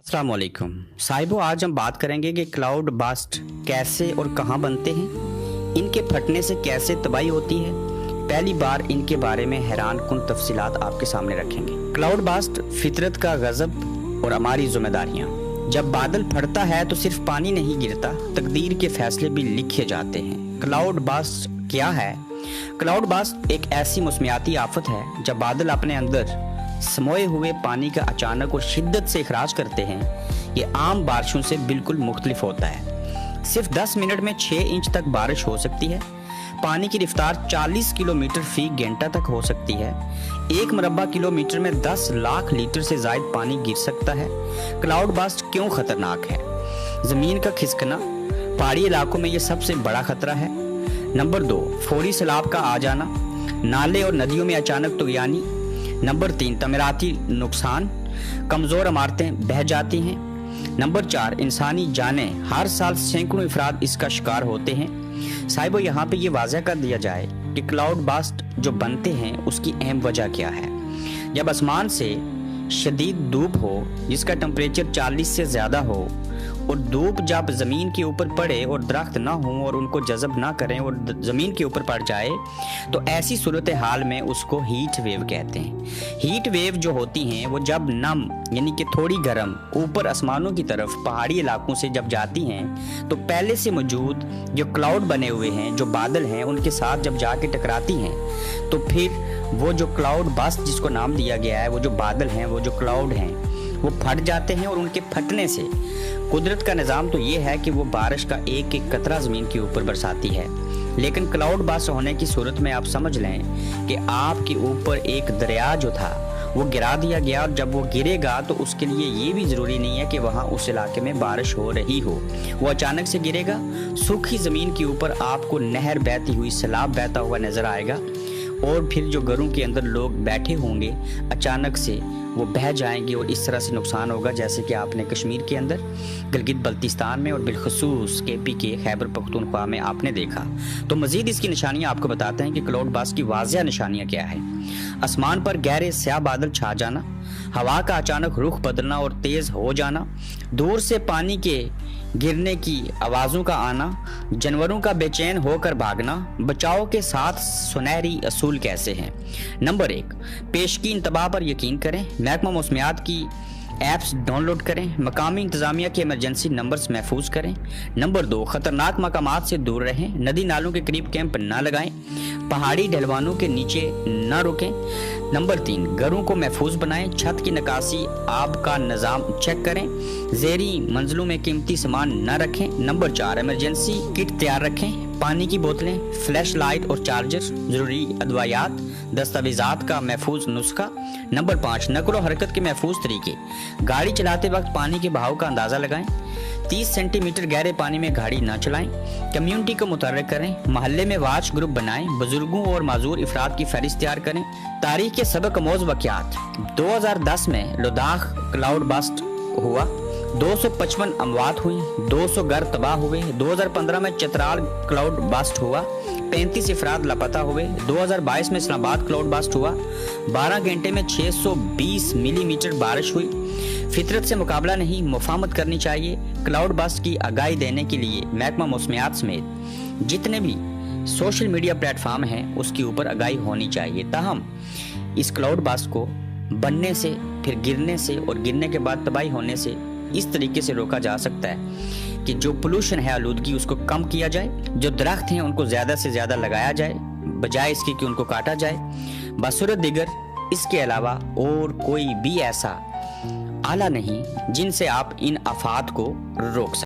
अस्सलाम वालेकुम साहिबों, आज हम बात करेंगे कि क्लाउड बस्ट कैसे और कहाँ बनते हैं, इनके फटने से कैसे तबाही होती है। पहली बार इनके बारे में हैरान कुन तफसीलात आपके सामने रखेंगे। क्लाउड बस्ट फितरत का गजब और हमारी जिम्मेदारियाँ। जब बादल फटता है तो सिर्फ पानी नहीं गिरता, तकदीर के फैसले भी लिखे जाते हैं। क्लाउड बस्ट क्या है? क्लाउड बस्ट एक ऐसी मौसमियाती आफत है जब बादल अपने अंदर समोए हुए पानी का अचानक और शिद्दत से इखराज करते हैं। ये आम बारिशों से बिल्कुल मुख्तलिफ होता है। सिर्फ 10 मिनट में 6 इंच तक बारिश हो सकती है। पानी की रफ्तार 40 किलोमीटर फी घंटा तक हो सकती है। 1 मुरब्बा किलोमीटर में 10 लाख लीटर से ज्यादा पानी गिर सकता है। क्लाउड बस्ट क्यों खतरनाक है? जमीन का खिसकना, पहाड़ी इलाकों में ये सबसे बड़ा खतरा है। नंबर 2, फौरी सैलाब का आ जाना, नाले और नदियों में अचानक तुगयानी। नंबर 3, तमीराती नुकसान, कमजोर इमारतें बह जाती हैं। नंबर 4, इंसानी जानें, हर साल सैकड़ों अफराद इसका शिकार होते हैं। साहिबो, यहाँ पे ये वाज़ह कर दिया जाए कि क्लाउड बस्ट जो बनते हैं उसकी अहम वजह क्या है। जब आसमान से शदीद धूप हो जिसका टेम्परेचर 40 से ज़्यादा हो और धूप जब ज़मीन के ऊपर पड़े और दरख्त ना हो और उनको जज़ब ना करें और ज़मीन के ऊपर पड़ जाए, तो ऐसी सूरत हाल में उसको हीट वेव कहते हैं। हीट वेव जो होती हैं वो जब नम यानी कि थोड़ी गर्म ऊपर आसमानों की तरफ पहाड़ी इलाकों से जब जाती हैं तो पहले से मौजूद जो क्लाउड बने हुए हैं, जो बादल हैं, उनके साथ जब जाके टकराती हैं तो फिर वो जो क्लाउड बस्ट जिसको नाम दिया गया है, वो जो बादल हैं, वो जो क्लाउड हैं, वो फट जाते हैं। और उनके फटने से कुदरत का निज़ाम तो ये है कि वो बारिश का एक एक कतरा ज़मीन के ऊपर बरसाती है। लेकिन क्लाउड बस्ट होने की सूरत में आप समझ लें कि आपके ऊपर एक दरिया जो था वो गिरा दिया गया, और जब वो गिरेगा तो उसके लिए ये भी ज़रूरी नहीं है कि वहाँ उस इलाके में बारिश हो रही हो। वो अचानक से गिरेगा, सूखी ज़मीन के ऊपर आपको नहर बहती हुई, सैलाब बहता हुआ नज़र आएगा, और फिर जो घरों के अंदर लोग बैठे होंगे अचानक से वो बह जाएंगे और इस तरह से नुकसान होगा जैसे कि आपने कश्मीर के अंदर, गिलगित बल्तिस्तान में और बिलखसूस KP के खैबर पख्तूनख्वा में आपने देखा। तो मज़ीद इसकी निशानियां आपको बताते हैं कि क्लाउड बस्ट की वाज़िया निशानियां क्या है। आसमान पर गहरे स्याह बादल छा जाना, हवा का अचानक रुख बदलना और तेज़ हो जाना, दूर से पानी के गिरने की आवाज़ों का आना, जानवरों का बेचैन होकर भागना। बचाव के साथ सुनहरी असूल कैसे हैं? नंबर 1, पेशगी इंतबाह पर यकीन करें। महकमा मौसमियात की ऐप्स डाउनलोड करें। मकामी इंतजामिया के इमरजेंसी नंबर्स महफूज करें। नंबर 2, ख़तरनाक मकामात से दूर रहें। नदी नालों के करीब कैंप ना लगाएं। पहाड़ी ढलवानों के नीचे न रुकें। नंबर 3, घरों को महफूज बनाएं। छत की नकासी, आब का निज़ाम चेक करें। ज़ेरी मंजिलों में कीमती सामान न रखें। नंबर 4, इमरजेंसी किट तैयार रखें। पानी की बोतलें, फ्लैश लाइट और चार्जर, ज़रूरी अदवायात, दस्तावेज़ात का महफूज नुस्खा। नंबर 5, नकलो हरकत के महफूज तरीके। गाड़ी चलाते वक्त पानी के बहाव का अंदाज़ा लगाएं। 30 सेंटीमीटर गहरे पानी में गाड़ी ना चलाएं। कम्युनिटी को मुतहर्रिक करें। महल्ले में वाच ग्रुप बनाएं। बुजुर्गों और माजूर अफराद की फहरिस्त तैयार करें। तारीख के सबक आमोज़ वाक़यात। 2010 में लद्दाख क्लाउड बस्ट हुआ, 255 अमवात हुई, 200 घर तबाह हुए। 2015 में चित्राल क्लाउड बस्ट हुआ, 35 अफराद लापता हुए। 2022 में इस्लामाबाद क्लाउड बस्ट हुआ, 12 घंटे में 620 मिलीमीटर बारिश हुई। फितरत से मुकाबला नहीं, मुफाहमत करनी चाहिए। क्लाउड बस्ट की आगाही देने के लिए महकमा मौसमियात समेत जितने भी सोशल मीडिया प्लेटफार्म हैं उसके ऊपर आगाही होनी चाहिए। ताहम इस क्लाउड बस्ट को बनने से, फिर गिरने से और गिरने के बाद तबाही होने से इस तरीके से रोका जा सकता है कि जो पोल्यूशन है, आलूदगी, उसको कम किया जाए। जो दरख्त हैं उनको ज़्यादा से ज़्यादा लगाया जाए, बजाय इसके कि उनको काटा जाए। बसूरत दिगर इसके अलावा और कोई भी ऐसा आला नहीं जिनसे आप इन आफात को रोक सकें।